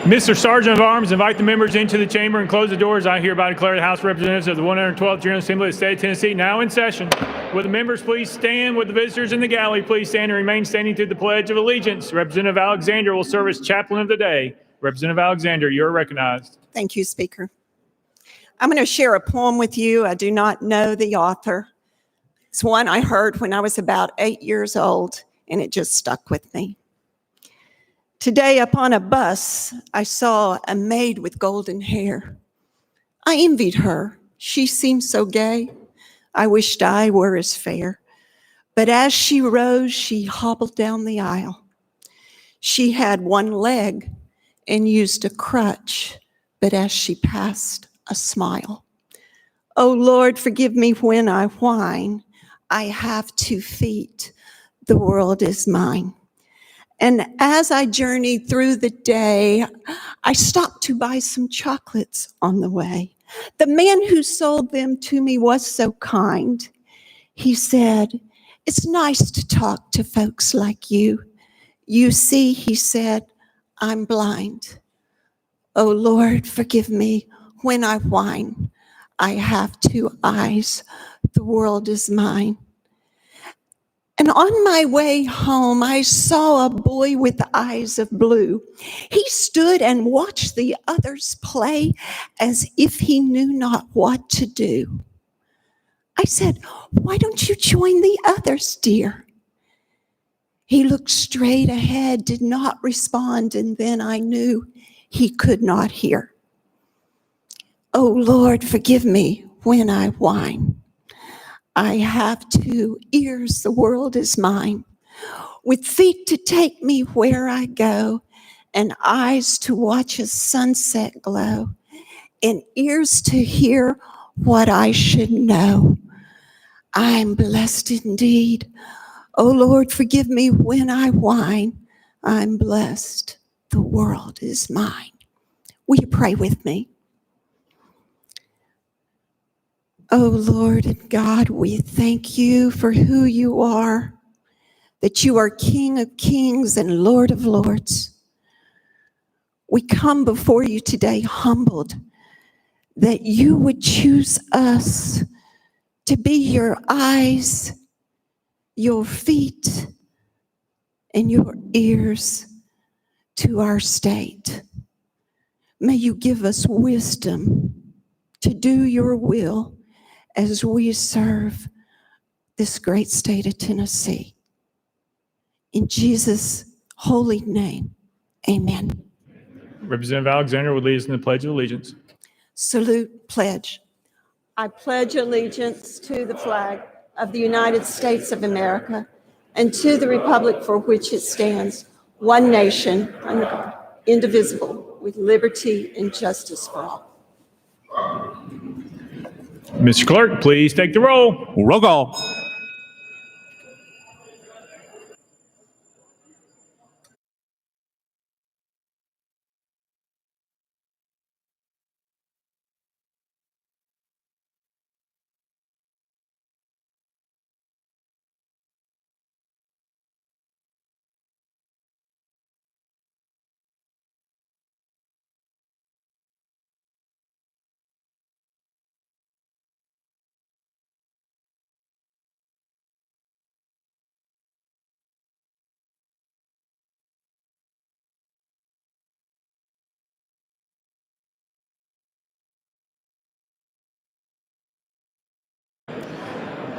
Mr. Sergeant of Arms, invite the members into the chamber and close the doors. I hereby declare the House of Representatives of the 112th General Assembly of the State of Tennessee now in session. Will the members please stand? Would the visitors in the gallery please stand and remain standing through the Pledge of Allegiance? Representative Alexander will serve as chaplain of the day. Representative Alexander, you are recognized. Thank you, Speaker. I'm going to share a poem with you. I do not know the author. It's one I heard when I was about 8 years old, and it just stuck with me. Today, upon a bus, I saw a maid with golden hair. I envied her. She seemed so gay. I wished I were as fair. But as she rose, she hobbled down the aisle. She had one leg and used a crutch, but as she passed, a smile. Oh, Lord, forgive me when I whine. I have 2 feet. The world is mine. And as I journeyed through the day, I stopped to buy some chocolates on the way. The man who sold them to me was so kind. He said, "It's nice to talk to folks like you. You see," he said, "I'm blind. Oh, Lord, forgive me when I whine. I have 2 eyes. The world is mine." And on my way home, I saw a boy with eyes of blue. He stood and watched the others play as if he knew not what to do. I said, "Why don't you join the others, dear?" He looked straight ahead, did not respond, and then I knew he could not hear. Oh, Lord, forgive me when I whine. I have 2 ears, the world is mine, with feet to take me where I go, and eyes to watch a sunset glow, and ears to hear what I should know. I'm blessed indeed. Oh, Lord, forgive me when I whine. I'm blessed. The world is mine. Will you pray with me? Oh, Lord and God, we thank you for who you are, that you are King of kings and Lord of lords. We come before you today humbled that you would choose us to be your eyes, your feet, and your ears to our state. May you give us wisdom to do your will as we serve this great state of Tennessee. In Jesus' holy name, amen. Representative Alexander will lead us in the Pledge of Allegiance. Salute, pledge. I pledge allegiance to the flag of the United States of America and to the republic for which it stands, one nation, under God, indivisible, with liberty and justice for all. Mr. Clerk, please take the roll. Roll call.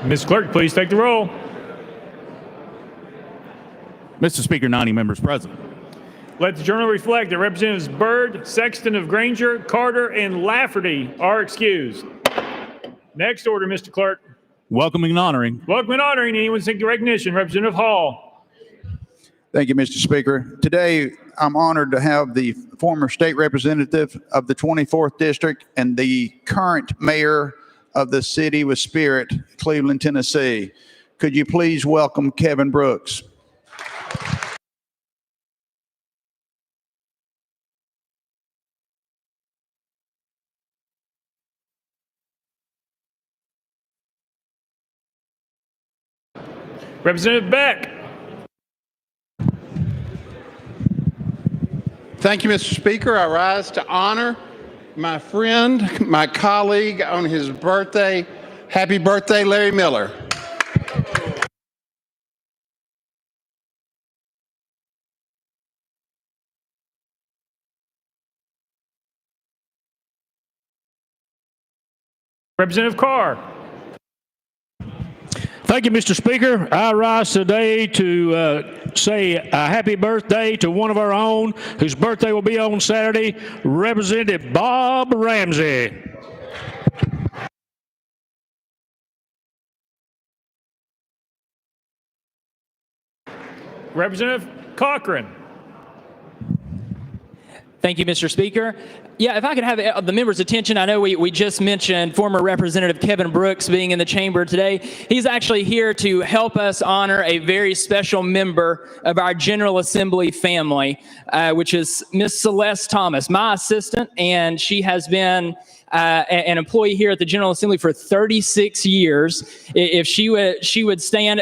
Ms. Clerk, please take the roll. Mr. Speaker, 90 members present. Let the journal reflect that Representatives Byrd, Sexton of Granger, Carter, and Lafferty are excused. Next order, Mr. Clerk. Welcoming and honoring. Welcome and honoring anyone seeking recognition. Representative Hall. Thank you, Mr. Speaker. Today, I'm honored to have the former state representative of the 24th District and the current mayor of the city with spirit, Cleveland, Tennessee. Could you please welcome Kevin Brooks? Representative Beck. Thank you, Mr. Speaker. I rise to honor my friend, my colleague on his birthday. Happy birthday, Larry Miller. Representative Carr. Thank you, Mr. Speaker. I rise today to say a happy birthday to one of our own whose birthday will be on Saturday, Representative Bob Ramsey. Representative Cochran. Thank you, Mr. Speaker. Yeah, if I could have the members' attention, I know we just mentioned former Representative Kevin Brooks being in the chamber today. He's actually here to help us honor a very special member of our General Assembly family, which is Miss Celeste Thomas, my assistant, and she has been an employee here at the General Assembly for 36 years. If she would stand.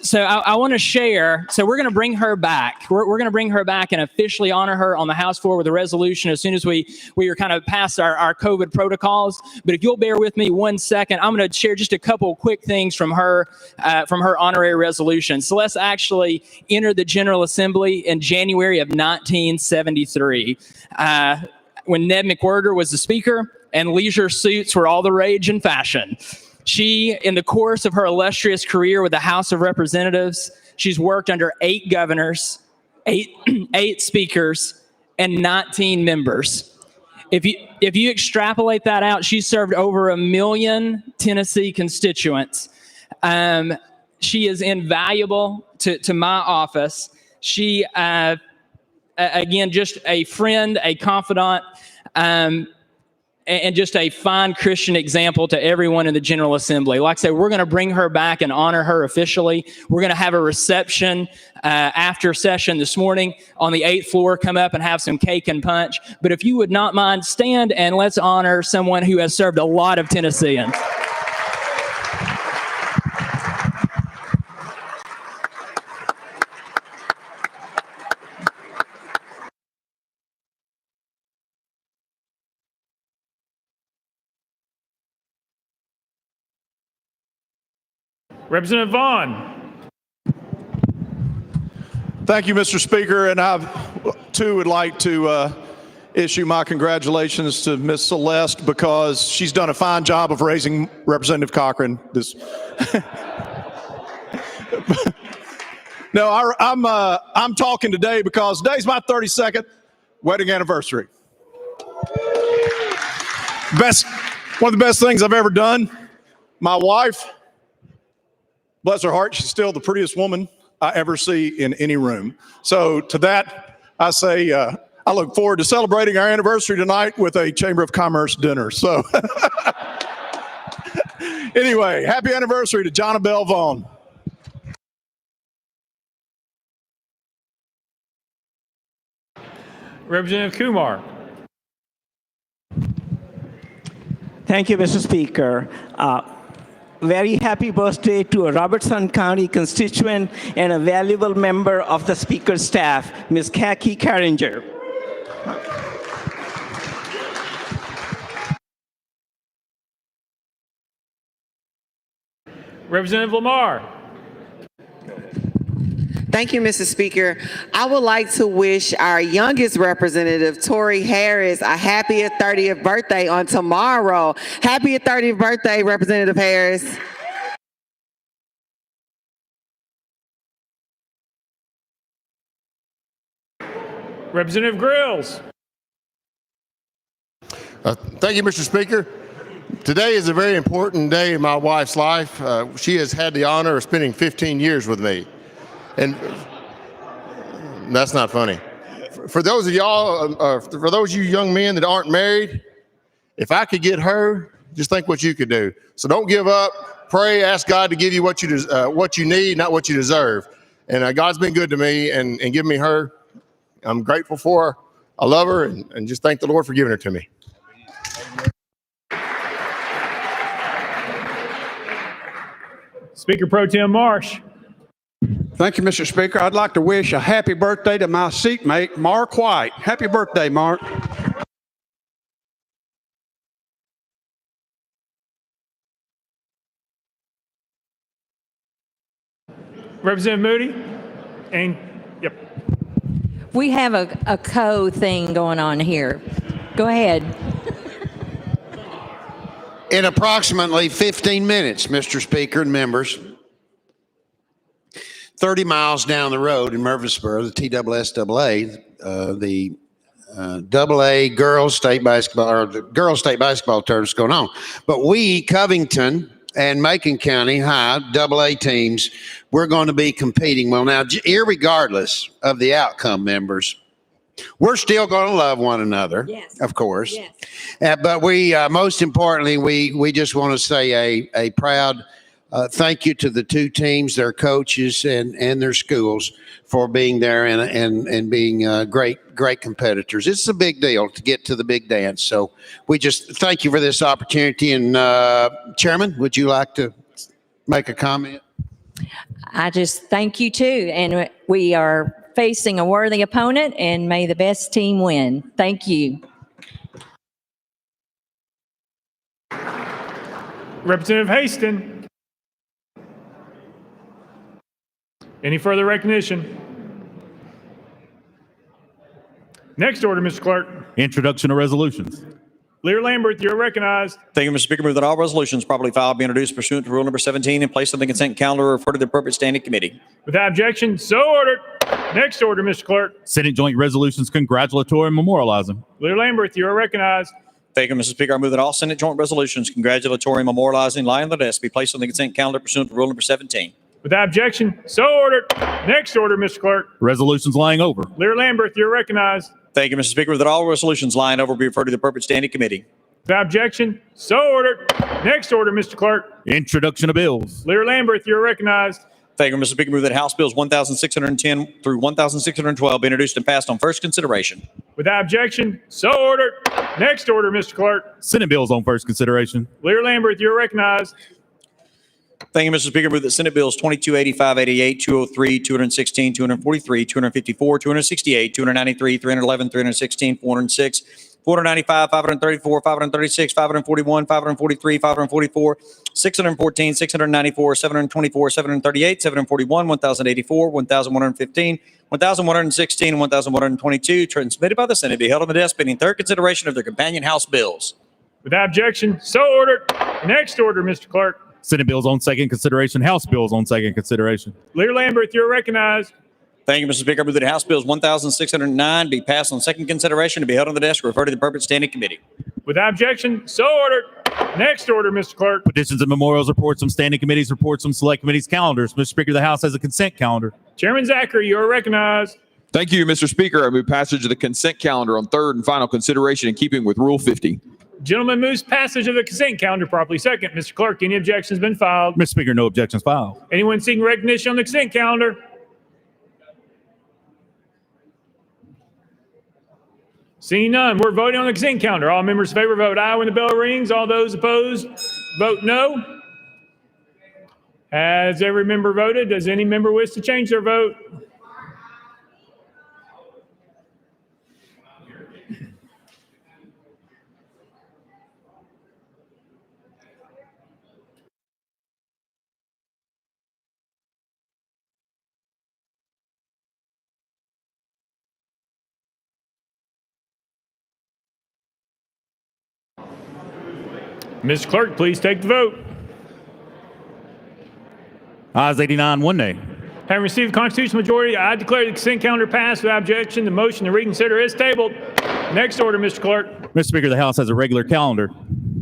So I want to share. So we're going to bring her back. We're going to bring her back and officially honor her on the House floor with a resolution as soon as we are kind of past our COVID protocols. But if you'll bear with me 1 second, I'm going to share just a couple quick things from her honorary resolution. Celeste actually entered the General Assembly in January of 1973 when Ned McWhirter was the Speaker and leisure suits were all the rage and fashion. She, in the course of her illustrious career with the House of Representatives, she's worked under 8 governors, eight speakers, and 19 members. If you extrapolate that out, she served over 1 million Tennessee constituents. She is invaluable to my office. She, again, just a friend, a confidant, and just a fine Christian example to everyone in the General Assembly. Like I said, we're going to bring her back and honor her officially. We're going to have a reception after session this morning on the 8th floor. Come up and have some cake and punch. But if you would not mind, stand and let's honor someone who has served a lot of Tennesseans. Representative Vaughn. Thank you, Mr. Speaker, and I, too, would like to issue my congratulations to Ms. Celeste because she's done a fine job of raising Representative Cochran. No, I'm talking today because today's my 32nd wedding anniversary. One of the best things I've ever done. My wife, bless her heart, she's still the prettiest woman I ever see in any room. So to that, I say I look forward to celebrating our anniversary tonight with a Chamber of Commerce dinner. So anyway, happy anniversary to John Bell Vaughn. Representative Kumar. Thank you, Mr. Speaker. Very happy birthday to a Robertson County constituent and a valuable member of the Speaker's staff, Ms. Khaki Carringer. Representative Lamar. Thank you, Mr. Speaker. I would like to wish our youngest representative, Tori Harris, a happy 30th birthday on tomorrow. Happy 30th birthday, Representative Harris. Representative Grills. Thank you, Mr. Speaker. Today is a very important day in my wife's life. She has had the honor of spending 15 years with me. And that's not funny. For those of y'all, for those of you young men that aren't married, if I could get her, just think what you could do. So don't give up. Pray, ask God to give you what you need, not what you deserve. And God's been good to me and giving me her. I'm grateful for her. I love her and just thank the Lord for giving her to me. Speaker Pro Tem Marsh. Thank you, Mr. Speaker. I'd like to wish a happy birthday to my seatmate, Mark White. Happy birthday, Mark. Representative Moody. And, yep. We have a thing going on here. Go ahead. In approximately 15 minutes, Mr. Speaker and members, 30 miles down the road in Murfreesboro, the TSSAA, the AA girls state basketball or the girls state basketball tournament's going on. But we, Covington and Macon County High AA teams, we're going to be competing. Well, now, irregardless of the outcome, members, we're still going to love one another, yes, of course. Yes. But we, most importantly, we just want to say a proud thank you to the two teams, their coaches, and their schools for being there and being great competitors. It's a big deal to get to the big dance. So we just thank you for this opportunity. And Chairman, would you like to make a comment? I just thank you too. And we are facing a worthy opponent, and may the best team win. Thank you. Representative Haston. Any further recognition? Next order, Mr. Clerk. Introduction of resolutions. Lear Lambert, you're recognized. Thank you, Mr. Speaker. Move that all resolutions properly filed be introduced pursuant to rule number 17 and placed on the consent calendar or referred to the appropriate standing committee. Without objection, so ordered. Next order, Mr. Clerk. Senate Joint Resolutions congratulatory and memorializing. Lear Lambert, you are recognized. Thank you, Mr. Speaker. I move that all Senate Joint Resolutions congratulatory and memorializing lie on the desk be placed on the consent calendar pursuant to rule number 17. Without objection, so ordered. Next order, Mr. Clerk. Resolutions lying over. Lear Lambert, you're recognized. Thank you, Mr. Speaker. That all resolutions lying over be referred to the appropriate standing committee. Without objection, so ordered. Next order, Mr. Clerk. Introduction of bills. Lear Lambert, you're recognized. Thank you, Mr. Speaker. Move that House Bills 1,610 through 1,612 be introduced and passed on first consideration. Without objection, so ordered. Next order, Mr. Clerk. Senate bills on first consideration. Lear Lambert, you're recognized. Thank you, Mr. Speaker. Move that Senate Bills 2285, 88, 203, 216, 243, 254, 268, 293, 311, 316, 406, 495, 534, 536, 541, 543, 544, 614, 694, 724, 738, 741, 1084, 1115, 1116, and 1122, transmitted by the Senate, be held on the desk pending third consideration of their companion House bills. Without objection, so ordered. Next order, Mr. Clerk. Senate bills on second consideration. House bills on second consideration. Lear Lambert, you're recognized. Thank you, Mr. Speaker. I move that House Bills 1,609 be passed on second consideration to be held on the desk or referred to the appropriate standing committee. Without objection, so ordered. Next order, Mr. Clerk. Petitions and memorials, reports from standing committees, reports from select committees, calendars. Mr. Speaker, the House has a consent calendar. Chairman Zachary, you're recognized. Thank you, Mr. Speaker. I move passage of the consent calendar on third and final consideration in keeping with Rule 50. Gentleman moves passage of the consent calendar properly second. Mr. Clerk, any objections been filed? Mr. Speaker, no objections filed. Anyone seeking recognition on the consent calendar? Seeing none, we're voting on the consent calendar. All members in favor vote aye when the bell rings. All those opposed vote no. Has every member voted? Does any member wish to change their vote? Ms. Clerk, please take the vote. Ayes 89, one nay. Having received the constitutional majority, I declare the consent calendar passed without objection. The motion to reconsider is tabled. Next order, Mr. Clerk. Mr. Speaker, the House has a regular calendar.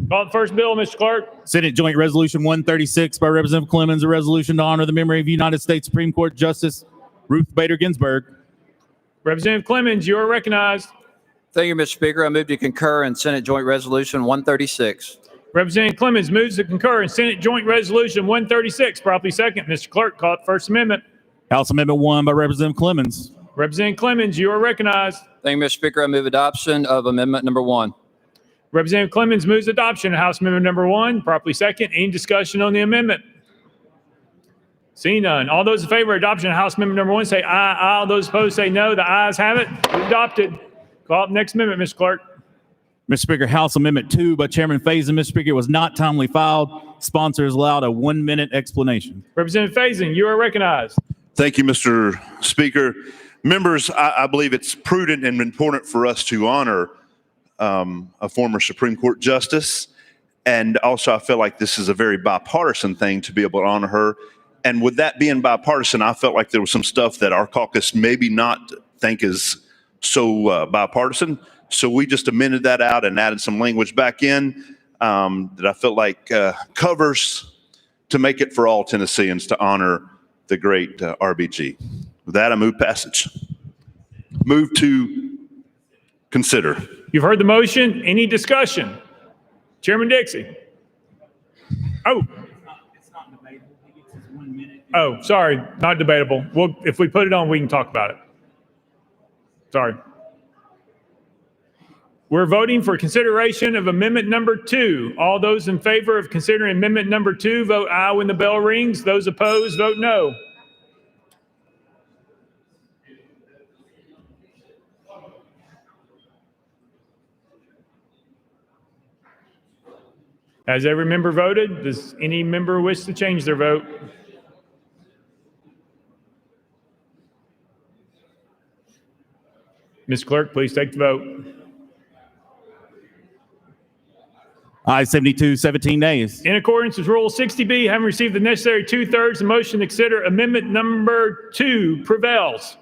Call the first bill, Mr. Clerk. Senate Joint Resolution 136 by Representative Clemens, a resolution to honor the memory of United States Supreme Court Justice Ruth Bader Ginsburg. Representative Clemens, you are recognized. Thank you, Mr. Speaker. I move to concur in Senate Joint Resolution 136. Representative Clemens moves to concur in Senate Joint Resolution 136. Properly second. Mr. Clerk, call it First Amendment. House Amendment 1 by Representative Clemens. Representative Clemens, you are recognized. Thank you, Mr. Speaker. I move adoption of Amendment Number 1. Representative Clemens moves adoption of House Amendment Number 1. Properly second. Any discussion on the amendment? Seeing none. All those in favor of adoption of House Amendment number 1 say aye. Aye. All those opposed say no. The ayes have it. Adopted. Call up next amendment, Mr. Clerk. Mr. Speaker, House Amendment 2 by Chairman Faison. Mr. Speaker, was not timely filed. Sponsor is allowed a 1-minute explanation. Representative Faison, you are recognized. Thank you, Mr. Speaker. Members, I believe it's prudent and important for us to honor a former Supreme Court justice. And also, I feel like this is a very bipartisan thing to be able to honor her. And with that being bipartisan, I felt like there was some stuff that our caucus maybe not think is so bipartisan. So we just amended that out and added some language back in that I felt like covers to make it for all Tennesseans to honor the great RBG. With that, I move passage. Move to consider. You've heard the motion. Any discussion? Chairman Dixie. Oh. Oh, sorry, not debatable. Well, if we put it on, we can talk about it. Sorry. We're voting for consideration of amendment number 2. All those in favor of considering amendment number 2, vote aye when the bell rings. Those opposed, vote no. Has every member voted? Does any member wish to change their vote? Ms. Clerk, please take the vote. Aye, 72, 17 nays. In accordance with Rule 60B, having received the necessary 2/3, the motion to consider amendment number 2 prevails.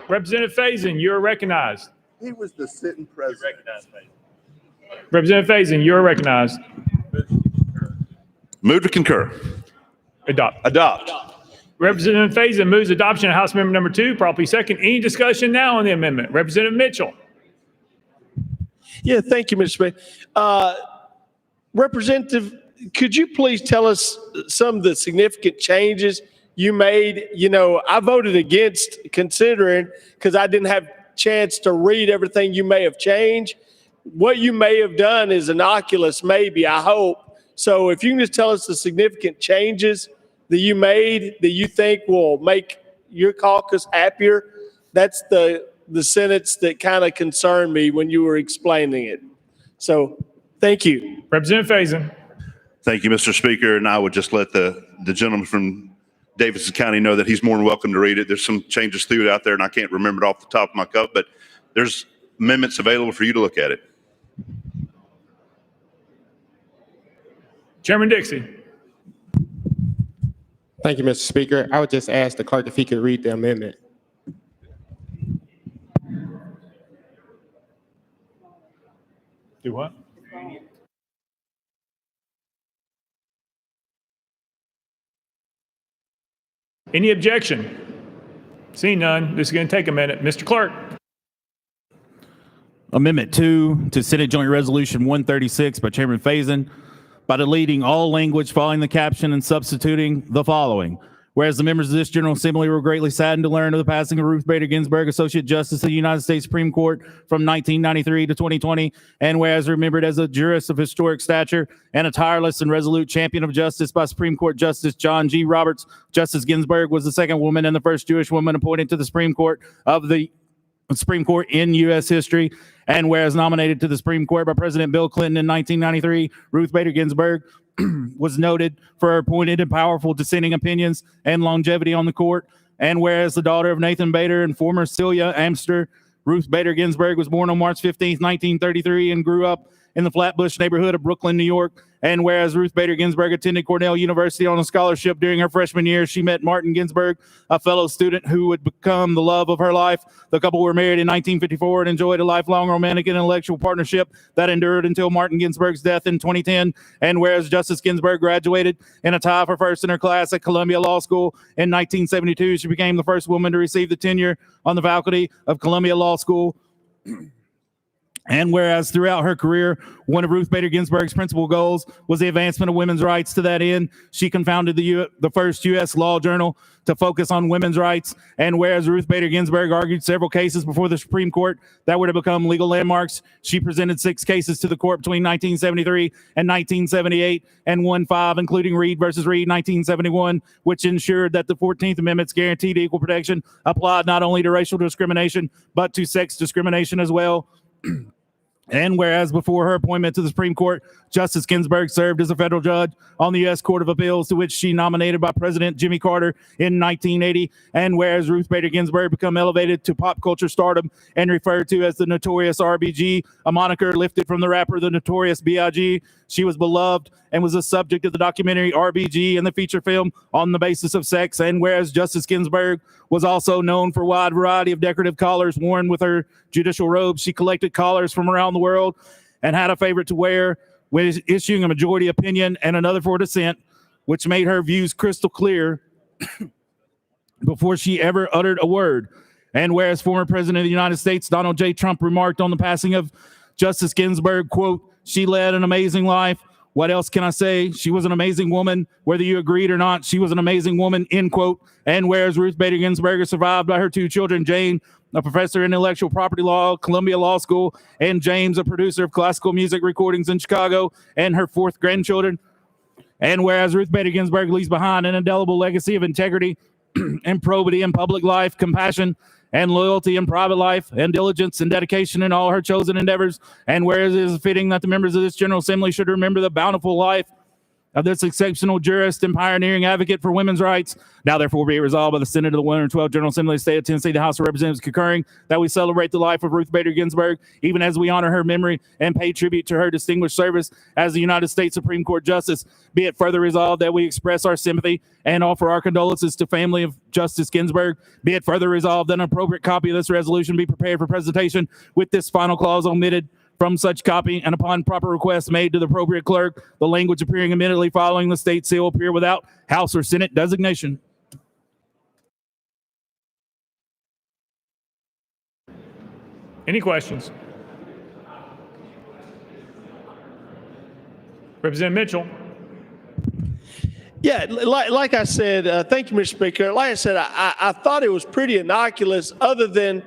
Representative Faison, you are recognized. He was the sitting president. Representative Faison, you are recognized. Move to concur. Adopt. Adopt. Representative Faison moves adoption of House Amendment number 2, properly second. Any discussion now on the amendment? Representative Mitchell. Yeah, thank you, Mr. Speaker. Representative, could you please tell us some of the significant changes you made? You know, I voted against considering because I didn't have a chance to read everything you may have changed. What you may have done is innocuous, maybe, I hope. So if you can just tell us the significant changes that you made that you think will make your caucus happier, that's the sentence that kind of concerned me when you were explaining it. So thank you. Representative Faison. Thank you, Mr. Speaker. And I would just let the gentleman from Davidson County know that he's more than welcome to read it. There's some changes through it out there, and I can't remember it off the top of my cup, but there's amendments available for you to look at it. Chairman Dixie. Thank you, Mr. Speaker. I would just ask the clerk if he could read the amendment. Do what? Any objection? Seeing none, this is going to take a minute. Mr. Clerk. Amendment 2 to Senate Joint Resolution 136 by Chairman Faison, by deleting all language following the caption and substituting the following. Whereas the members of this General Assembly were greatly saddened to learn of the passing of Ruth Bader Ginsburg, Associate Justice of the United States Supreme Court from 1993 to 2020, and whereas remembered as a jurist of historic stature and a tireless and resolute champion of justice by Supreme Court Justice John G. Roberts, Justice Ginsburg was the second woman and the first Jewish woman appointed to the Supreme Court in U.S. history, and whereas nominated to the Supreme Court by President Bill Clinton in 1993, Ruth Bader Ginsburg was noted for her pointed and powerful dissenting opinions and longevity on the court, and whereas the daughter of Nathan Bader and former Celia Amster, Ruth Bader Ginsburg was born on March 15, 1933, and grew up in the Flatbush neighborhood of Brooklyn, New York. And whereas Ruth Bader Ginsburg attended Cornell University on a scholarship during her freshman year, she met Martin Ginsburg, a fellow student who would become the love of her life. The couple were married in 1954 and enjoyed a lifelong romantic and intellectual partnership that endured until Martin Ginsburg's death in 2010. And whereas Justice Ginsburg graduated in a tie for first in her class at Columbia Law School in 1972, she became the first woman to receive the tenure on the faculty of Columbia Law School. And whereas throughout her career, one of Ruth Bader Ginsburg's principal goals was the advancement of women's rights. To that end, she confounded the first U.S. law journal to focus on women's rights. And whereas Ruth Bader Ginsburg argued several cases before the Supreme Court that were to become legal landmarks, she presented 6 cases to the court between 1973 and 1978 and won 5, including Reed versus Reed 1971, which ensured that the 14th Amendment's guaranteed equal protection applied not only to racial discrimination, but to sex discrimination as well. And whereas before her appointment to the Supreme Court, Justice Ginsburg served as a federal judge on the U.S. Court of Appeals, to which she nominated by President Jimmy Carter in 1980. And whereas Ruth Bader Ginsburg became elevated to pop culture stardom and referred to as the Notorious RBG, a moniker lifted from the rapper The Notorious B.I.G., she was beloved and was the subject of the documentary RBG and the feature film On the Basis of Sex. And whereas Justice Ginsburg was also known for a wide variety of decorative collars worn with her judicial robes, she collected collars from around the world and had a favorite to wear when issuing a majority opinion and another for dissent, which made her views crystal clear before she ever uttered a word. And whereas former President of the United States, Donald J. Trump, remarked on the passing of Justice Ginsburg, quote, "She led an amazing life. What else can I say? She was an amazing woman. Whether you agreed or not, she was an amazing woman," end quote. And whereas Ruth Bader Ginsburg is survived by her 2 children, Jane, a professor in intellectual property law, Columbia Law School, and James, a producer of classical music recordings in Chicago, and her 4th grandchildren. And whereas Ruth Bader Ginsburg leaves behind an indelible legacy of integrity and probity in public life, compassion and loyalty in private life, and diligence and dedication in all her chosen endeavors. And whereas it is fitting that the members of this General Assembly should remember the bountiful life of this exceptional jurist and pioneering advocate for women's rights, now therefore be it resolved by the Senate of the 112th General Assembly of the State of Tennessee, the House of Representatives concurring, that we celebrate the life of Ruth Bader Ginsburg, even as we honor her memory and pay tribute to her distinguished service as the United States Supreme Court Justice. Be it further resolved that we express our sympathy and offer our condolences to family of Justice Ginsburg. Be it further resolved that an appropriate copy of this resolution be prepared for presentation with this final clause omitted from such copy, and upon proper request made to the appropriate clerk, the language appearing immediately following the state seal appear without House or Senate designation. Any questions? Representative Mitchell. Yeah, like I said, thank you, Mr. Speaker. Like I said, I thought it was pretty innocuous, other than,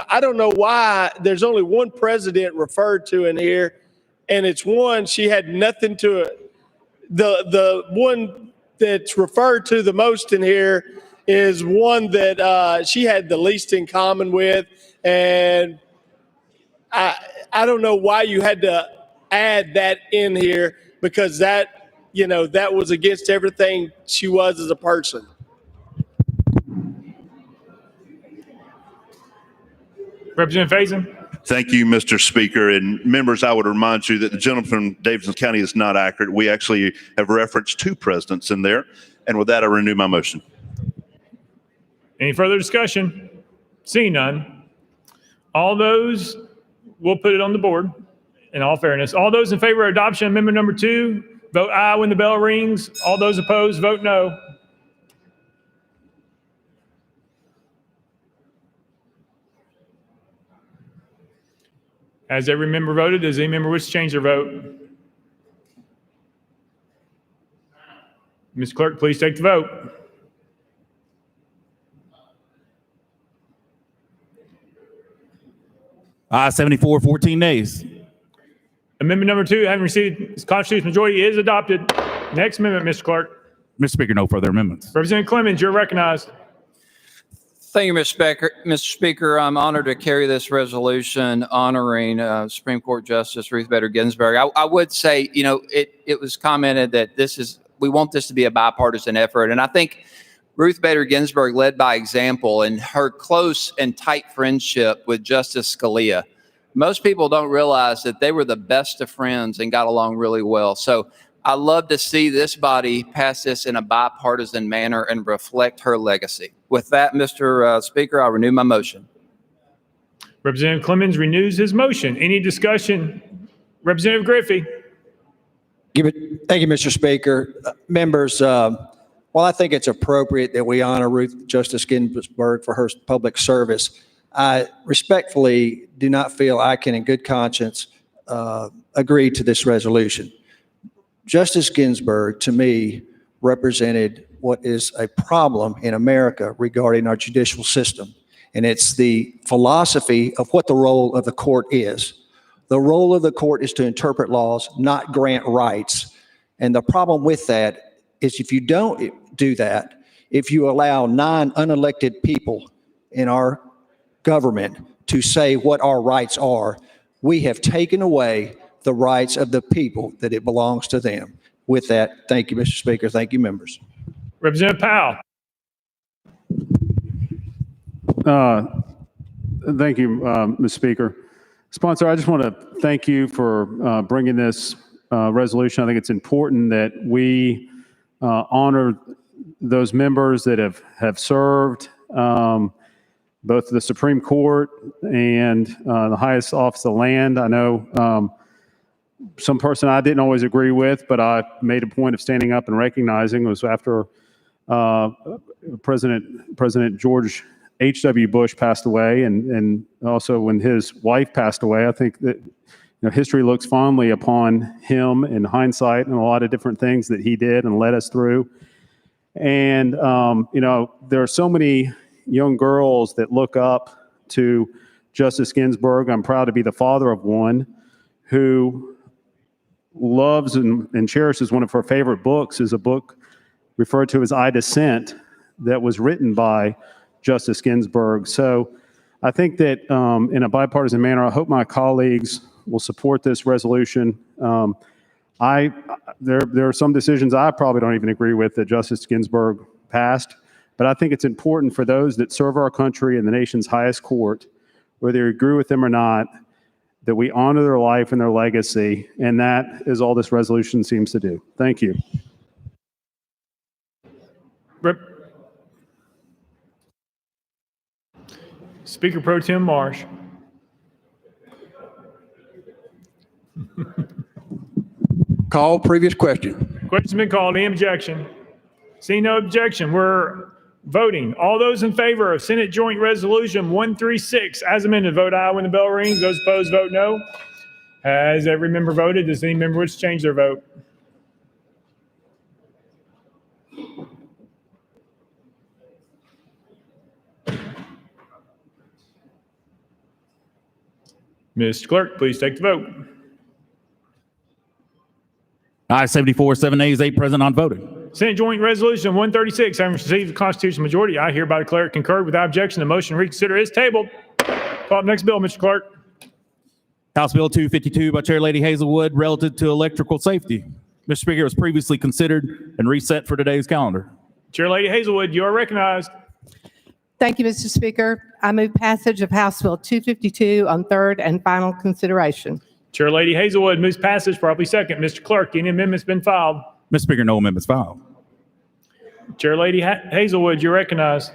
I don't know why there's only one president referred to in here, and it's one, she had nothing to it. The one that's referred to the most in here is one that she had the least in common with, and I don't know why you had to add that in here, because that was against everything she was as a person. Representative Faison. Thank you, Mr. Speaker. And members, I would remind you that the gentleman from Davidson County is not accurate. We actually have referenced 2 presidents in there. And with that, I renew my motion. Any further discussion? Seeing none. All those, we'll put it on the board in all fairness. All those in favor of adoption of amendment number 2, vote aye when the bell rings. All those opposed, vote no. Has every member voted? Does any member wish to change their vote? Ms. Clerk, please take the vote. Aye, 74, 14 nays. Amendment number 2, having received its constitutional majority, is adopted. Next amendment, Mr. Clerk. Mr. Speaker, no further amendments. Representative Clemens, you're recognized. Thank you, Mr. Speaker. I'm honored to carry this resolution honoring Supreme Court Justice Ruth Bader Ginsburg. I would say, it was commented that we want this to be a bipartisan effort. And I think Ruth Bader Ginsburg led by example in her close and tight friendship with Justice Scalia. Most people don't realize that they were the best of friends and got along really well. So I love to see this body pass this in a bipartisan manner and reflect her legacy. With that, Mr. Speaker, I renew my motion. Representative Clemens renews his motion. Any discussion? Representative Griffey. Thank you, Mr. Speaker. Members, while I think it's appropriate that we honor Ruth Justice Ginsburg for her public service, I respectfully do not feel I can in good conscience agree to this resolution. Justice Ginsburg, to me, represented what is a problem in America regarding our judicial system. And it's the philosophy of what the role of the court is. The role of the court is to interpret laws, not grant rights. And the problem with that is if you don't do that, if you allow 9 unelected people in our government to say what our rights are, we have taken away the rights of the people that it belongs to them. With that, thank you, Mr. Speaker. Thank you, members. Representative Powell. Thank you, Mr. Speaker. Sponsor, I just want to thank you for bringing this resolution. I think it's important that we honor those members that have served both the Supreme Court and the highest office of the land. I know some person I didn't always agree with, but I made a point of standing up and recognizing. It was after President George H.W. Bush passed away, and also when his wife passed away. I think that history looks fondly upon him in hindsight and a lot of different things that he did and led us through. And there are so many young girls that look up to Justice Ginsburg. I'm proud to be the father of one who loves and cherishes one of her favorite books, is a book referred to as I Dissent that was written by Justice Ginsburg. So I think that in a bipartisan manner, I hope my colleagues will support this resolution. There are some decisions I probably don't even agree with that Justice Ginsburg passed, but I think it's important for those that serve our country in the nation's highest court, whether you agree with them or not, that we honor their life and their legacy, and that is all this resolution seems to do. Thank you. Speaker Pro Tem Marsh. Call previous question. Question's been called. Any objection? Seeing no objection, we're voting. All those in favor of Senate Joint Resolution 136 as amended, vote aye when the bell rings. Those opposed, vote no. Has every member voted? Does any member wish to change their vote? Mr. Clerk, please take the vote. Aye, 74, 7 ayes, 8 present, none voted. Senate Joint Resolution 136, having received the constitutional majority, I hereby declare it concurred. Without objection, the motion to reconsider is tabled. Call up next bill, Mr. Clerk. House Bill 252 by Chair Lady Hazelwood, relative to electrical safety. Mr. Speaker, it was previously considered and reset for today's calendar. Chair Lady Hazelwood, you are recognized. Thank you, Mr. Speaker. I move passage of House Bill 252 on third and final consideration. Chair Lady Hazelwood moves passage, properly second. Mr. Clerk, any amendments been filed? Mr. Speaker, no amendments filed. Chair Lady Hazelwood, you're recognized.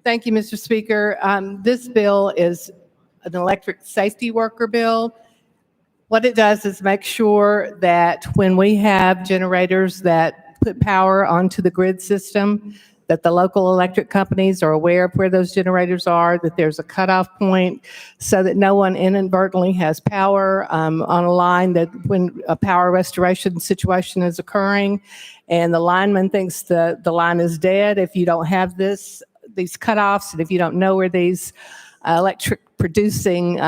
Thank you, Mr. Speaker. This bill is an electric safety worker bill. What it does is make sure that when we have generators that put power onto the grid system, that the local electric companies are aware of where those generators are, that there's a cutoff point so that no one inadvertently has power on a line, that when a power restoration situation is occurring and the lineman thinks the line is dead, if you don't have these cutoffs, and if you don't know where these electric producing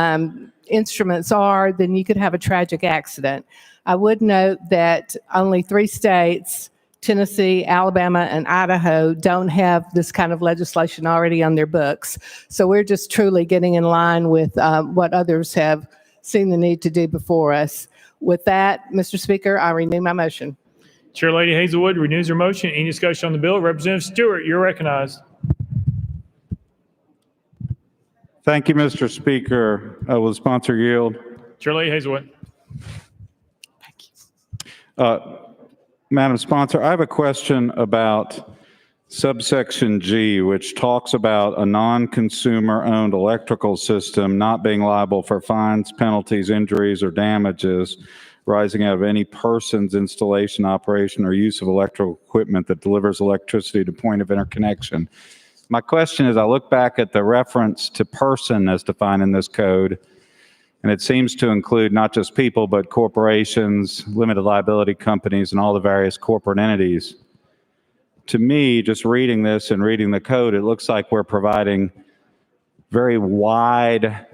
instruments are, then you could have a tragic accident. I would note that only 3 states, Tennessee, Alabama, and Idaho, don't have this kind of legislation already on their books. So we're just truly getting in line with what others have seen the need to do before us. With that, Mr. Speaker, I renew my motion. Chair Lady Hazelwood renews her motion. Any discussion on the bill? Representative Stewart, you're recognized. Thank you, Mr. Speaker. Will the sponsor yield? Chair Lady Hazelwood. Madam Sponsor, I have a question about subsection G, which talks about a non-consumer owned electrical system not being liable for fines, penalties, injuries, or damages rising out of any person's installation, operation, or use of electrical equipment that delivers electricity to point of interconnection. My question is, I look back at the reference to person as defined in this code, and it seems to include not just people, but corporations, limited liability companies, and all the various corporate entities. To me, just reading this and reading the code, it looks like we're providing very wide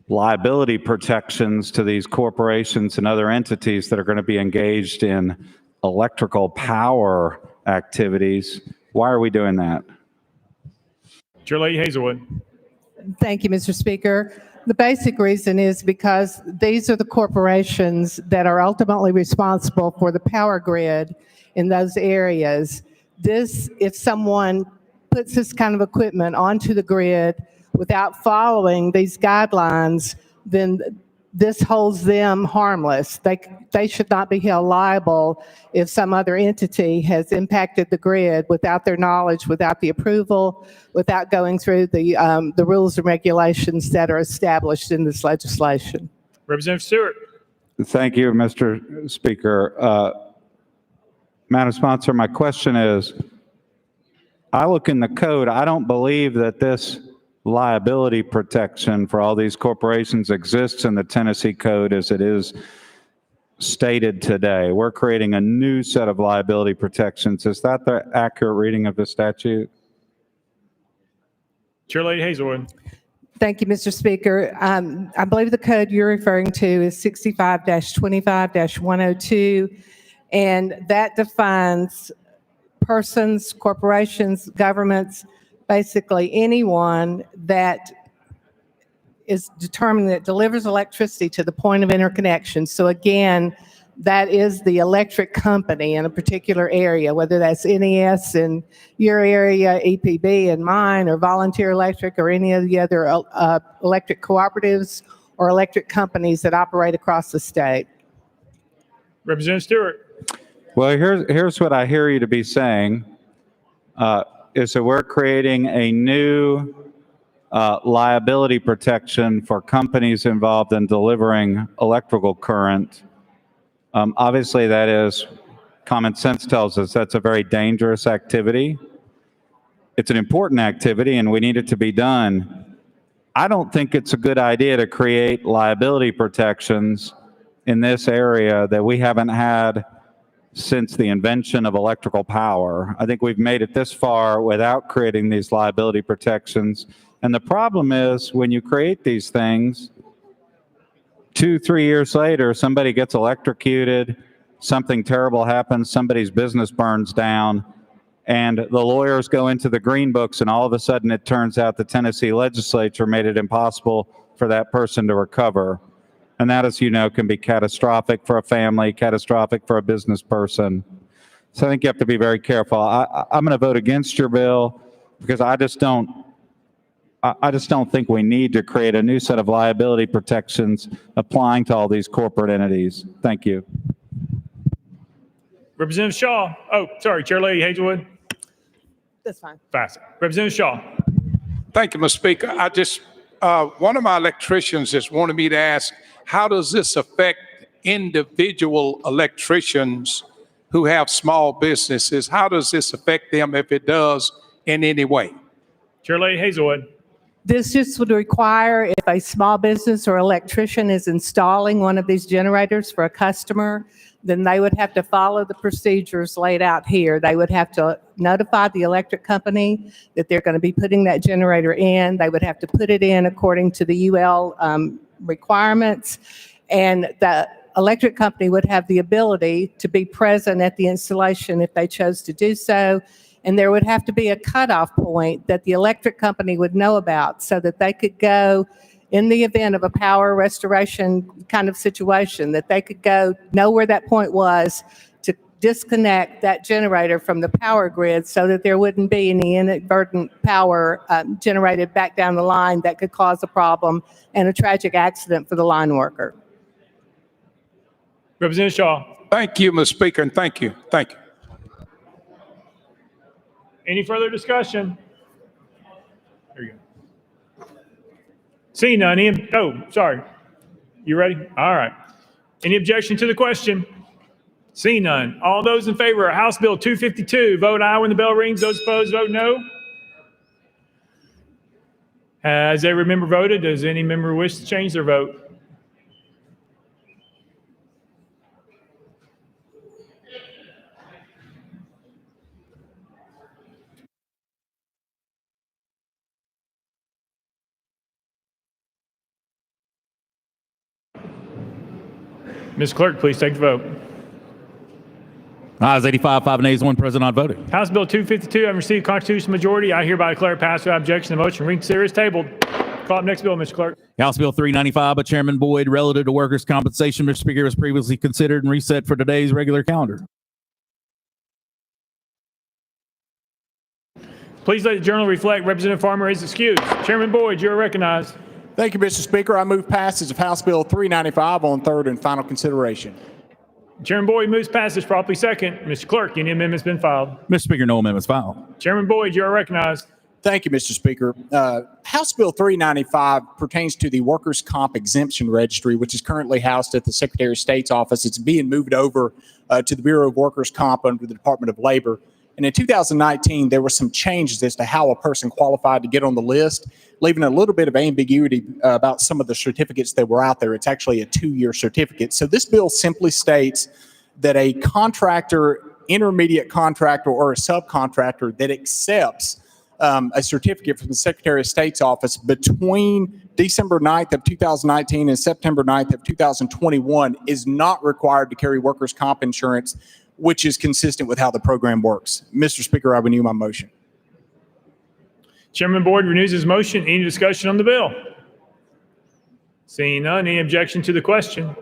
liability protections to these corporations and other entities that are going to be engaged in electrical power activities. Why are we doing that? Chair Lady Hazelwood. Thank you, Mr. Speaker. The basic reason is because these are the corporations that are ultimately responsible for the power grid in those areas. If someone puts this kind of equipment onto the grid without following these guidelines, then this holds them harmless. They should not be held liable if some other entity has impacted the grid without their knowledge, without the approval, without going through the rules and regulations that are established in this legislation. Representative Stewart. Thank you, Mr. Speaker. Madam Sponsor, my question is, I look in the code, I don't believe that this liability protection for all these corporations exists in the Tennessee Code as it is stated today. We're creating a new set of liability protections. Is that the accurate reading of the statute? Chair Lady Hazelwood. Thank you, Mr. Speaker. I believe the code you're referring to is 65-25-102, and that defines persons, corporations, governments, basically anyone that is determined that delivers electricity to the point of interconnection. So again, that is the electric company in a particular area, whether that's NES in your area, EPB in mine, or Volunteer Electric, or any of the other electric cooperatives or electric companies that operate across the state. Representative Stewart. Well, here's what I hear you to be saying, is that we're creating a new liability protection for companies involved in delivering electrical current. Obviously, that is, common sense tells us that's a very dangerous activity. It's an important activity, and we need it to be done. I don't think it's a good idea to create liability protections in this area that we haven't had since the invention of electrical power. I think we've made it this far without creating these liability protections. And the problem is when you create these things, 2-3 years later, somebody gets electrocuted, something terrible happens, somebody's business burns down, and the lawyers go into the green books, and all of a sudden it turns out the Tennessee legislature made it impossible for that person to recover. And that, as you know, can be catastrophic for a family, catastrophic for a business person. So I think you have to be very careful. I'm going to vote against your bill because I just don't think we need to create a new set of liability protections applying to all these corporate entities. Thank you. Representative Shaw. Oh, sorry, Chair Lady Hazelwood. That's fine. Fast. Representative Shaw. Thank you, Mr. Speaker. One of my electricians just wanted me to ask, how does this affect individual electricians who have small businesses? How does this affect them if it does in any way? Chair Lady Hazelwood. This just would require if a small business or electrician is installing one of these generators for a customer, then they would have to follow the procedures laid out here. They would have to notify the electric company that they're going to be putting that generator in. They would have to put it in according to the UL requirements, and the electric company would have the ability to be present at the installation if they chose to do so. And there would have to be a cutoff point that the electric company would know about so that they could go, in the event of a power restoration kind of situation, that they could go know where that point was to disconnect that generator from the power grid so that there wouldn't be any inadvertent power generated back down the line that could cause a problem and a tragic accident for the line worker. Representative Shaw. Thank you, Mr. Speaker, and thank you. Thank you. Any further discussion? There you go. Seeing none. Oh, sorry. You ready? All right. Any objection to the question? Seeing none. All those in favor of House Bill 252, vote aye when the bell rings. Those opposed, vote no. Has every member voted? Does any member wish to change their vote? Ms. Clerk, please take the vote. Ayes 85, 5 nays, 1 present, not voting. House Bill 252 having received constitutional majority, I hereby declare it passed without objection. The motion to reconsider is tabled. Call up next bill, Mr. Clerk. House Bill 395 by Chairman Boyd relative to workers' compensation, Mr. Speaker, was previously considered and reset for today's regular calendar. Please let the journal reflect Representative Farmer is excused. Chairman Boyd, you are recognized. Thank you, Mr. Speaker. I move passage of House Bill 395 on third and final consideration. Chairman Boyd moves passage properly second. Mr. Clerk, any amendments been filed? Mr. Speaker, no amendments filed. Chairman Boyd, you are recognized. Thank you, Mr. Speaker. House Bill 395 pertains to the Workers' Comp Exemption Registry, which is currently housed at the Secretary of State's office. It's being moved over to the Bureau of Workers' Comp under the Department of Labor. And in 2019, there were some changes as to how a person qualified to get on the list, leaving a little bit of ambiguity about some of the certificates that were out there. It's actually a 2-year certificate. So this bill simply states that a contractor, intermediate contractor, or a subcontractor that accepts a certificate from the Secretary of State's office between December 9th of 2019 and September 9th of 2021 is not required to carry workers' comp insurance, which is consistent with how the program works. Mr. Speaker, I renew my motion. Chairman Boyd renews his motion. Any discussion on the bill? Seeing none, any objection to the question?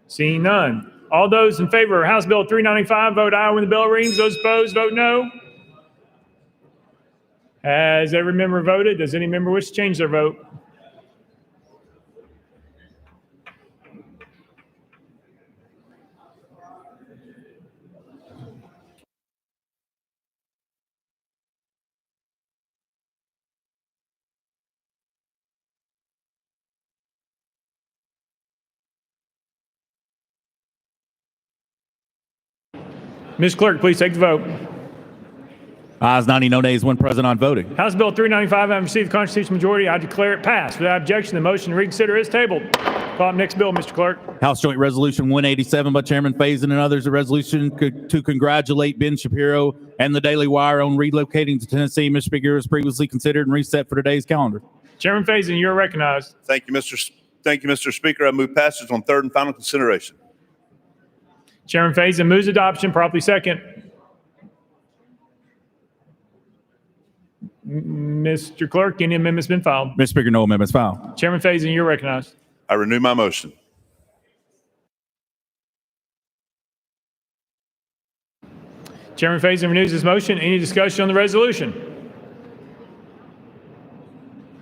Seeing none. All those in favor of House Bill 395, vote aye when the bell rings. Those opposed, vote no. Has every member voted? Does any member wish to change their vote? Ms. Clerk, please take the vote. Ayes 90, no nays, 1 present, not voting. House Bill 395 having received the constitutional majority, I declare it passed. Without objection, the motion to reconsider is tabled. Call up next bill, Mr. Clerk. House Joint Resolution 187 by Chairman Faison and others, a resolution to congratulate Ben Shapiro and the Daily Wire on relocating to Tennessee. Mr. Speaker, was previously considered and reset for today's calendar. Chairman Faison, you are recognized. Thank you, Mr. Speaker. I move passage on third and final consideration. Chairman Faison moves adoption, properly second. Mr. Clerk, any amendments been filed? Mr. Speaker, no amendments filed. Chairman Faison, you're recognized. I renew my motion. Chairman Faison renews his motion. Any discussion on the resolution?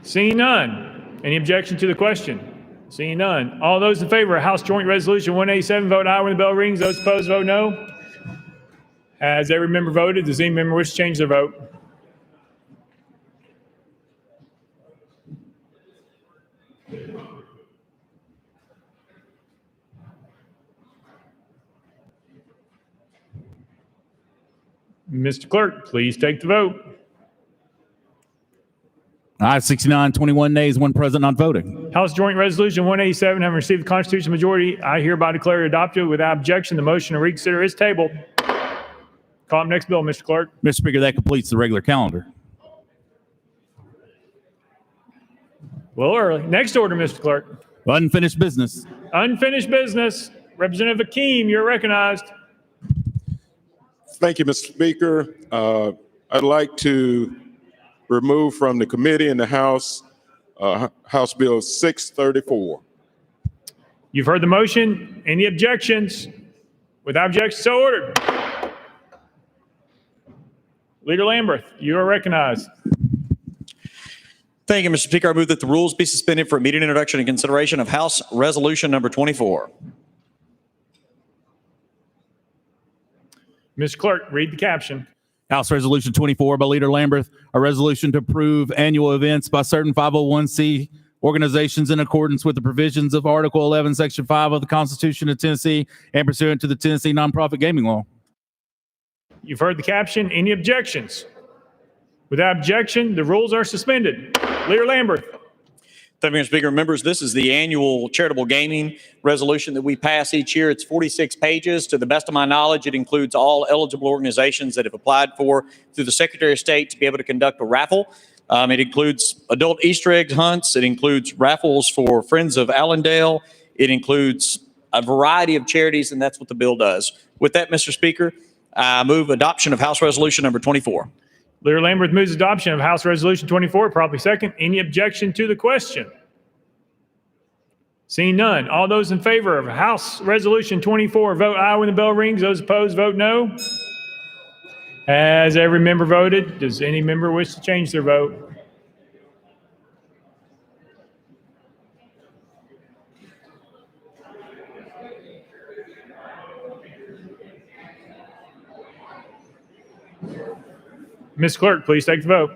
Seeing none. Any objection to the question? Seeing none. All those in favor of House Joint Resolution 187, vote aye when the bell rings. Those opposed, vote no. Has every member voted? Does any member wish to change their vote? Mr. Clerk, please take the vote. Ayes 69, 21 nays, 1 present, not voting. House Joint Resolution 187 having received the constitutional majority, I hereby declare it adopted. Without objection, the motion to reconsider is tabled. Call up next bill, Mr. Clerk. Mr. Speaker, that completes the regular calendar. A little early. Next order, Mr. Clerk. Unfinished business. Unfinished business. Representative Akeem, you're recognized. Thank you, Mr. Speaker. I'd like to remove from the committee in the House, House Bill 634. You've heard the motion. Any objections? Without objection, so ordered. Leader Lamberth, you are recognized. Thank you, Mr. Speaker. I move that the rules be suspended for immediate introduction and consideration of House Resolution number 24. Ms. Clerk, read the caption. House Resolution 24 by Leader Lamberth, a resolution to approve annual events by certain 501c organizations in accordance with the provisions of Article 11, Section 5 of the Constitution of Tennessee and pursuant to the Tennessee Nonprofit Gaming Law. You've heard the caption. Any objections? Without objection, the rules are suspended. Leader Lambert. Thank you, Mr. Speaker. Members, this is the annual charitable gaming resolution that we pass each year. It's 46 pages. To the best of my knowledge, it includes all eligible organizations that have applied for through the Secretary of State to be able to conduct a raffle. It includes adult Easter egg hunts. It includes raffles for Friends of Allendale. It includes a variety of charities, and that's what the bill does. With that, Mr. Speaker, I move adoption of House Resolution number 24. Leader Lambert moves adoption of House Resolution 24. Properly second. Any objection to the question? Seeing none. All those in favor of House Resolution 24, vote aye when the bell rings. Those opposed, vote no. Has every member voted? Does any member wish to change their vote? Ms. Clerk, please take the vote.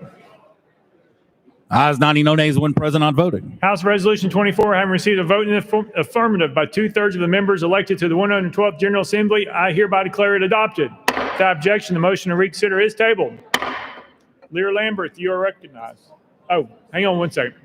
Ayes 90, no nays, one present, not voting. House Resolution 24, having received a vote in the affirmative by 2/3 of the members elected to the 112th General Assembly, I hereby declare it adopted. Without objection, the motion to reconsider is tabled. Leader Lambert, you are recognized. Oh, hang on one second.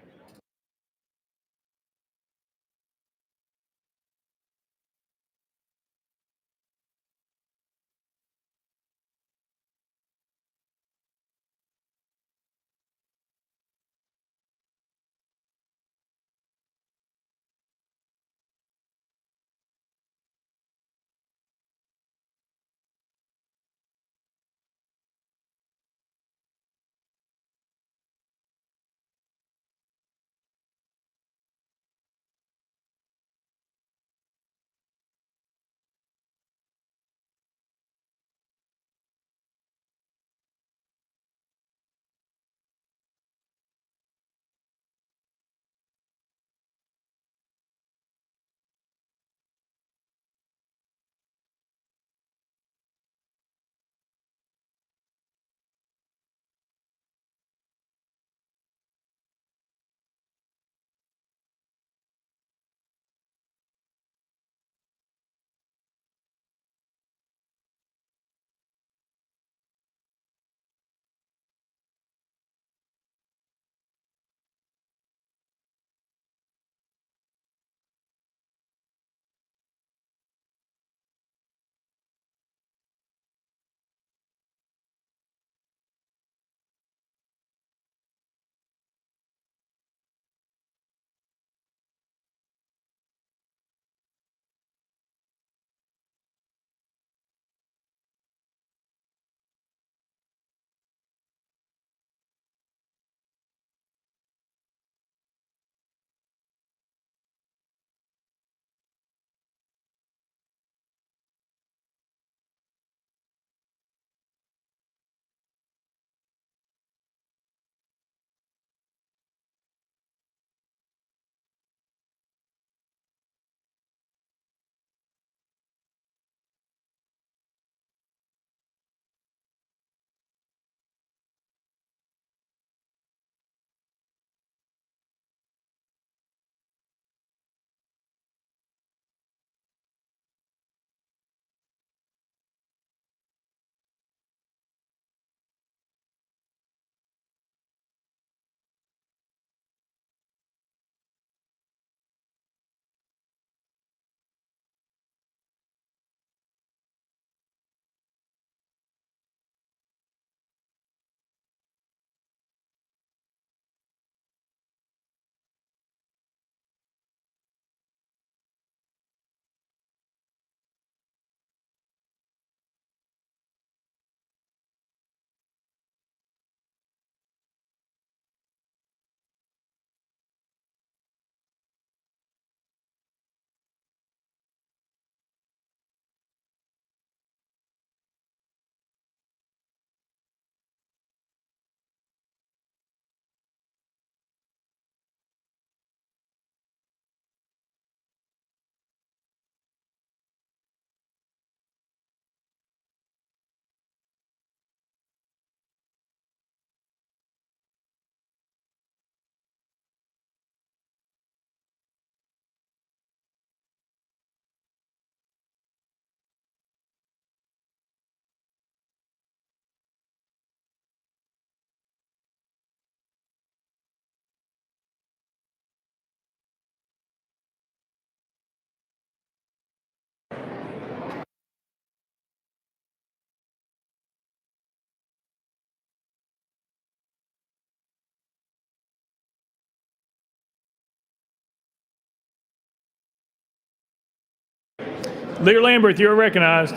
Leader Lambert, you're recognized.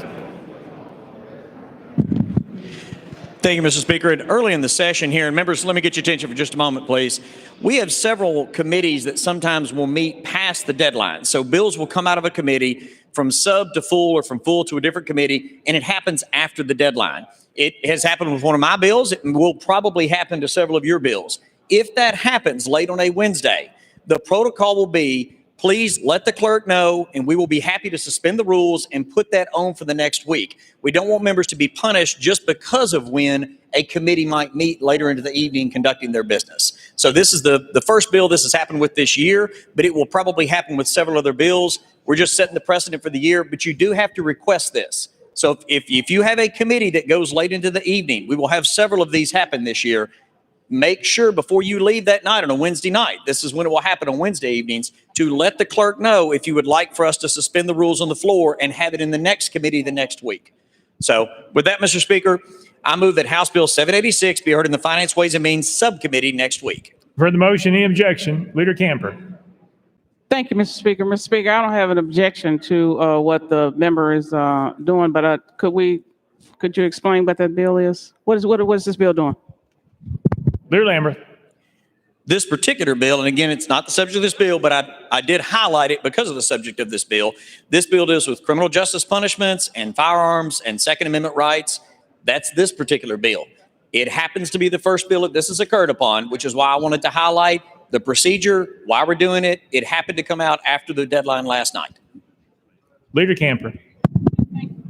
Thank you, Mr. Speaker. And early in the session here, and members, let me get your attention for just a moment, please. We have several committees that sometimes will meet past the deadline. So bills will come out of a committee from sub to full or from full to a different committee, and it happens after the deadline. It has happened with one of my bills. It will probably happen to several of your bills. If that happens late on a Wednesday, the protocol will be, please let the clerk know, and we will be happy to suspend the rules and put that on for the next week. We don't want members to be punished just because of when a committee might meet later into the evening conducting their business. So this is the first bill this has happened with this year, but it will probably happen with several other bills. We're just setting the precedent for the year, but you do have to request this. So if you have a committee that goes late into the evening, we will have several of these happen this year. Make sure before you leave that night on a Wednesday night, this is when it will happen on Wednesday evenings, to let the clerk know if you would like for us to suspend the rules on the floor and have it in the next committee the next week. So with that, Mr. Speaker, I move that House Bill 786 be heard in the Finance, Ways and Means Subcommittee next week. For the motion, any objection? Leader Camper. Thank you, Mr. Speaker. Mr. Speaker, I don't have an objection to what the member is doing, but could you explain what that bill is? What is this bill doing? Leader Lambert. This particular bill, and again, it's not the subject of this bill, but I did highlight it because of the subject of this bill. This bill deals with criminal justice punishments and firearms and Second Amendment rights. That's this particular bill. It happens to be the first bill that this has occurred upon, which is why I wanted to highlight the procedure, why we're doing it. It happened to come out after the deadline last night. Leader Camper.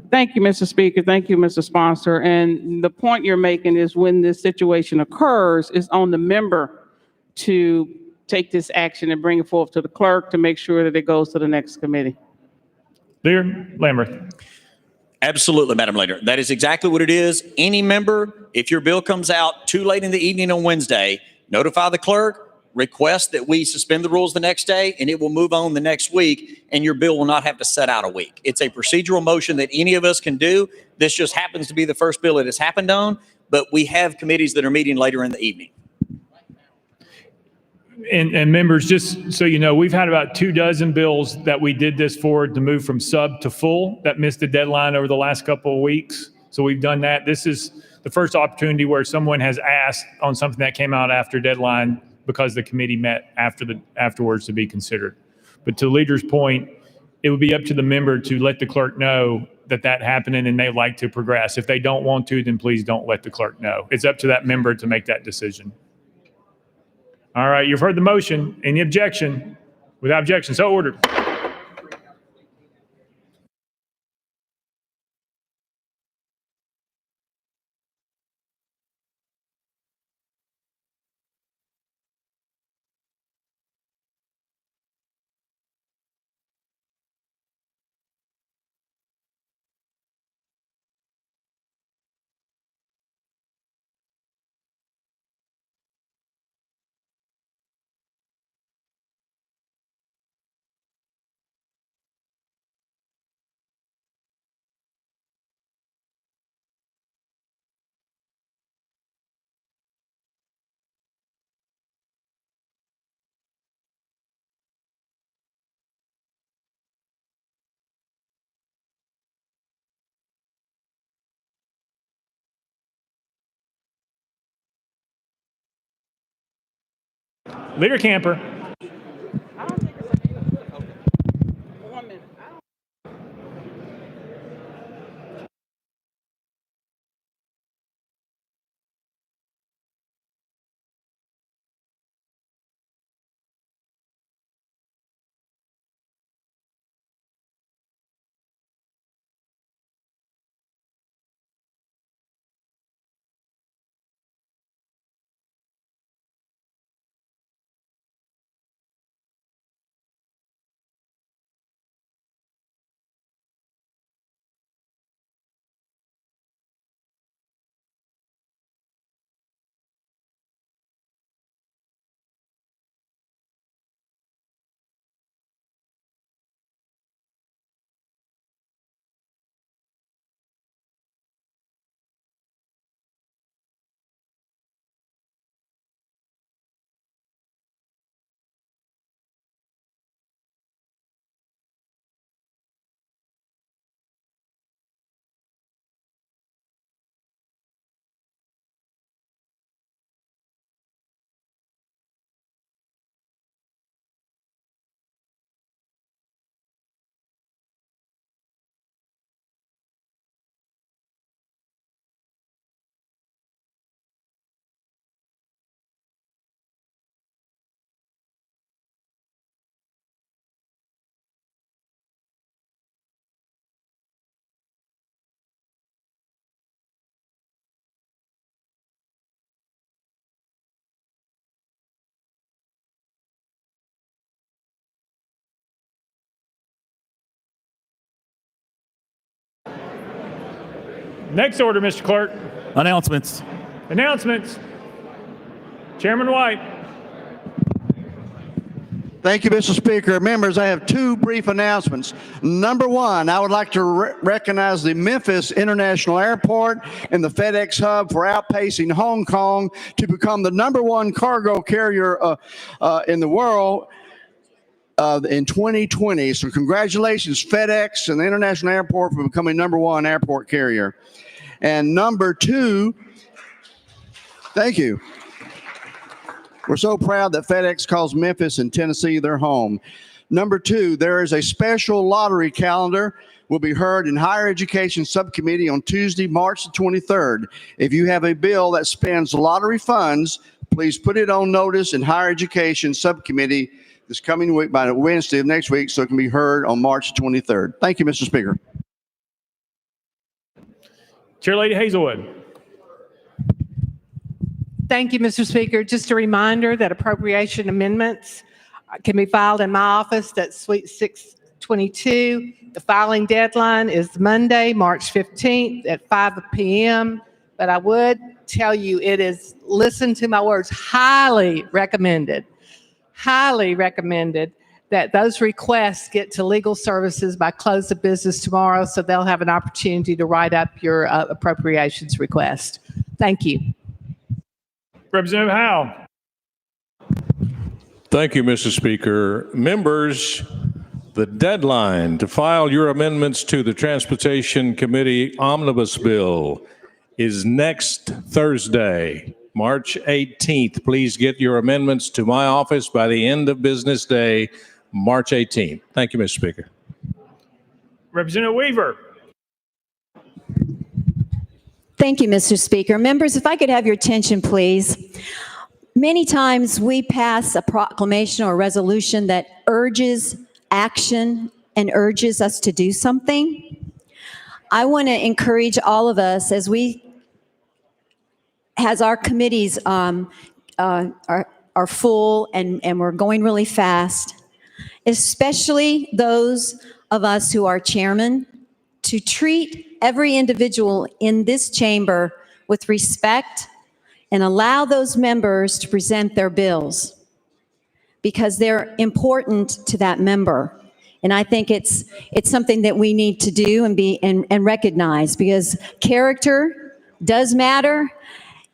Thank you, Mr. Speaker. Thank you, Mr. Sponsor. And the point you're making is when this situation occurs, it's on the member to take this action and bring it forth to the clerk to make sure that it goes to the next committee. Leader Lambert. Absolutely, Madam Leader. That is exactly what it is. Any member, if your bill comes out too late in the evening on Wednesday, notify the clerk, request that we suspend the rules the next day, and it will move on the next week, and your bill will not have to set out a week. It's a procedural motion that any of us can do. This just happens to be the first bill it has happened on, but we have committees that are meeting later in the evening. And members, just so you know, we've had about 24 bills that we did this for to move from sub to full that missed the deadline over the last couple of weeks. So we've done that. This is the first opportunity where someone has asked on something that came out after deadline because the committee met afterwards to be considered. But to the leader's point, it would be up to the member to let the clerk know that happened and they'd like to progress. If they don't want to, then please don't let the clerk know. It's up to that member to make that decision. All right, you've heard the motion. Any objection? Without objection, so ordered. Leader Camper. Next order, Mr. Clerk. Announcements. Announcements. Chairman White. Thank you, Mr. Speaker. Members, I have two brief announcements. Number one, I would like to recognize the Memphis International Airport and the FedEx Hub for outpacing Hong Kong to become the #1 cargo carrier in the world in 2020. So congratulations, FedEx and the International Airport, for becoming #1 airport carrier. And number two, thank you. We're so proud that FedEx calls Memphis and Tennessee their home. Number two, there is a special lottery calendar will be heard in Higher Education Subcommittee on Tuesday, March the 23rd. If you have a bill that spends lottery funds, please put it on notice in Higher Education Subcommittee this coming week by Wednesday of next week so it can be heard on March 23rd. Thank you, Mr. Speaker. Chair Lady Hazelwood. Thank you, Mr. Speaker. Just a reminder that appropriation amendments can be filed in my office. That's Suite 622. The filing deadline is Monday, March 15th at 5 p.m. But I would tell you it is, listen to my words, highly recommended that those requests get to legal services by close of business tomorrow, so they'll have an opportunity to write up your appropriations request. Thank you. Representative Howe. Thank you, Mr. Speaker. Members, the deadline to file your amendments to the Transportation Committee Omnibus Bill is next Thursday, March 18th. Please get your amendments to my office by the end of business day, March 18th. Thank you, Mr. Speaker. Representative Weaver. Thank you, Mr. Speaker. Members, if I could have your attention, please. Many times we pass a proclamation or a resolution that urges action and urges us to do something. I want to encourage all of us as our committees are full and we're going really fast, especially those of us who are chairmen, to treat every individual in this chamber with respect and allow those members to present their bills because they're important to that member. And I think it's something that we need to do and recognize because character does matter.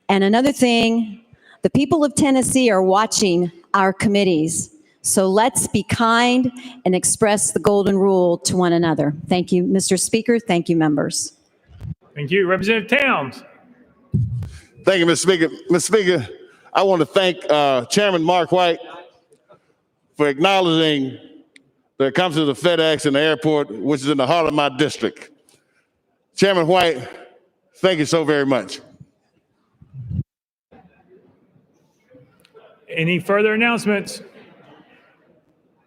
And another thing, the people of Tennessee are watching our committees. So let's be kind and express the golden rule to one another. Thank you, Mr. Speaker. Thank you, members. Thank you. Representative Towns. Thank you, Mr. Speaker. Mr. Speaker, I want to thank Chairman Mark White for acknowledging the accomplishments of FedEx and the airport, which is in the heart of my district. Chairman White, thank you so very much. Any further announcements?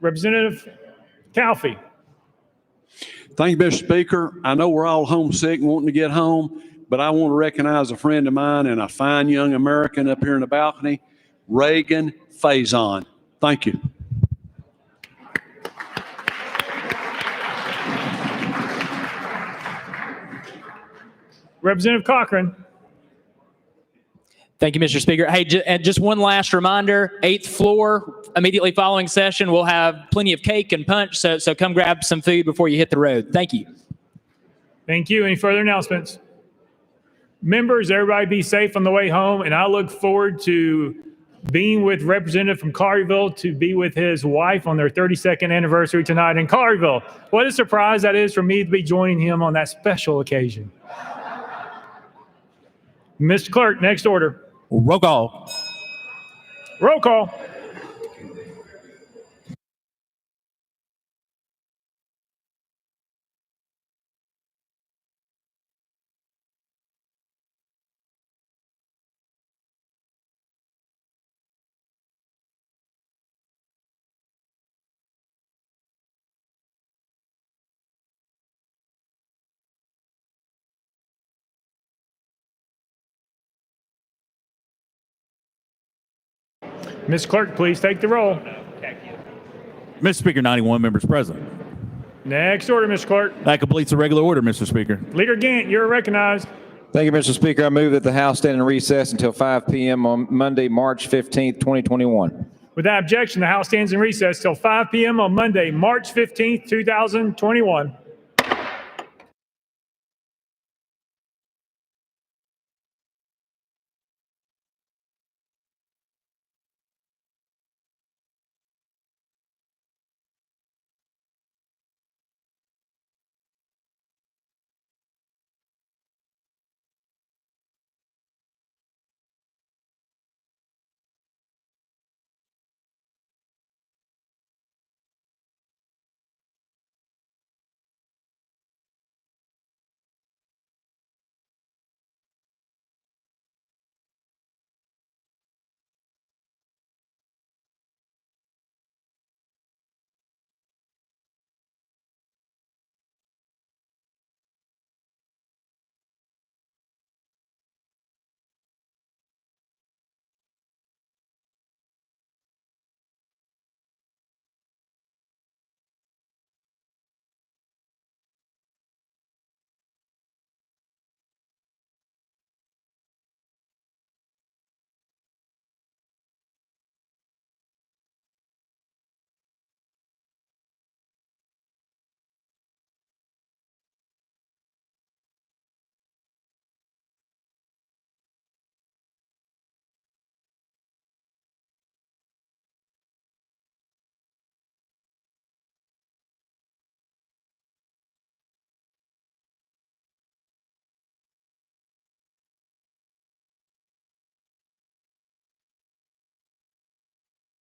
Representative Calfee. Thank you, Mr. Speaker. I know we're all homesick and wanting to get home, but I want to recognize a friend of mine and a fine young American up here in the balcony, Reagan Faison. Thank you. Representative Cochran. Thank you, Mr. Speaker. Hey, and just one last reminder, 8th floor, immediately following session, we'll have plenty of cake and punch, so come grab some food before you hit the road. Thank you. Thank you. Any further announcements? Members, everybody be safe on the way home, and I look forward to being with Representative from Collierville to be with his wife on their 32nd anniversary tonight in Collierville. What a surprise that is for me to be joining him on that special occasion. Mr. Clerk, next order. Roll call. Roll call. Ms. Clerk, please take the roll. Mr. Speaker, 91 members present. Next order, Mr. Clerk. That completes the regular order, Mr. Speaker. Leader Gant, you're recognized. Thank you, Mr. Speaker. I move that the House stand in recess until 5 p.m. on Monday, March 15th, 2021. Without objection, the House stands in recess till 5 p.m. on Monday, March 15th, 2021.